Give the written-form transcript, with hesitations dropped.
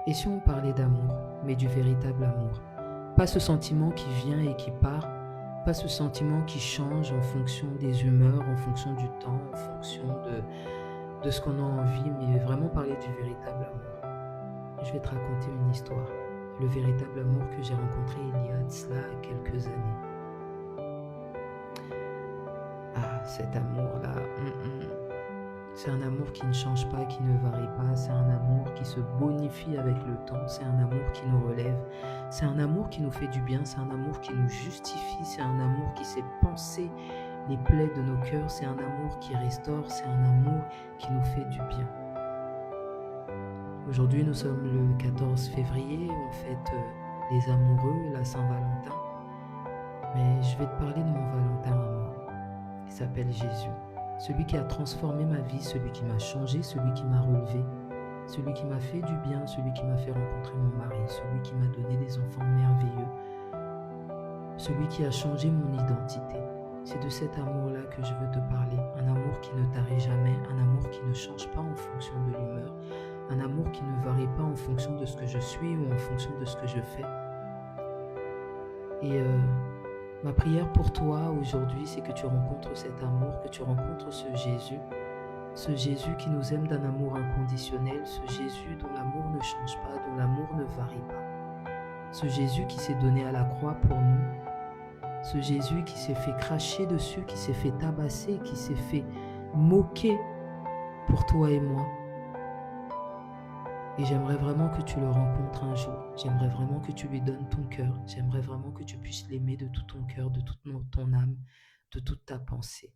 Et si on parlait d'amour, mais du véritable amour? Pas ce sentiment qui vient et qui part, pas ce sentiment qui change en fonction des humeurs, en fonction du temps, en fonction de ce qu'on a envie, mais vraiment parler du véritable amour. Je vais te raconter une histoire. Le véritable amour que j'ai rencontré il y a de cela quelques années. Ah, cet amour-là, c'est un amour qui ne change pas, qui ne varie pas, c'est un amour qui se bonifie avec le temps, c'est un amour qui nous relève, c'est un amour qui nous fait du bien, c'est un amour qui nous justifie, c'est un amour qui sait penser les plaies de nos cœurs, c'est un amour qui restaure, c'est un amour qui nous fait du bien. Aujourd'hui, nous sommes le 14 février, on fête les amoureux, la Saint-Valentin, mais je vais te parler de mon Valentin à moi. Il s'appelle Jésus. Celui qui a transformé ma vie, celui qui m'a changé, celui qui m'a relevé, celui qui m'a fait du bien, celui qui m'a fait rencontrer mon mari, celui qui m'a donné des enfants merveilleux, celui qui a changé mon identité. C'est de cet amour-là que je veux te parler. Un amour qui ne tarit jamais, un amour qui ne change pas en fonction de l'humeur, un amour qui ne varie pas en fonction de ce que je suis ou en fonction de ce que je fais. Et ma prière pour toi aujourd'hui, c'est que tu rencontres cet amour, que tu rencontres ce Jésus qui nous aime d'un amour inconditionnel, ce Jésus dont l'amour ne change pas, dont l'amour ne varie pas, ce Jésus qui s'est donné à la croix pour nous, ce Jésus qui s'est fait cracher dessus, qui s'est fait tabasser, qui s'est fait moquer pour toi et moi. Et j'aimerais vraiment que tu le rencontres un jour. J'aimerais vraiment que tu lui donnes ton cœur. J'aimerais vraiment que tu puisses l'aimer de tout ton cœur, de toute ton âme, de toute ta pensée.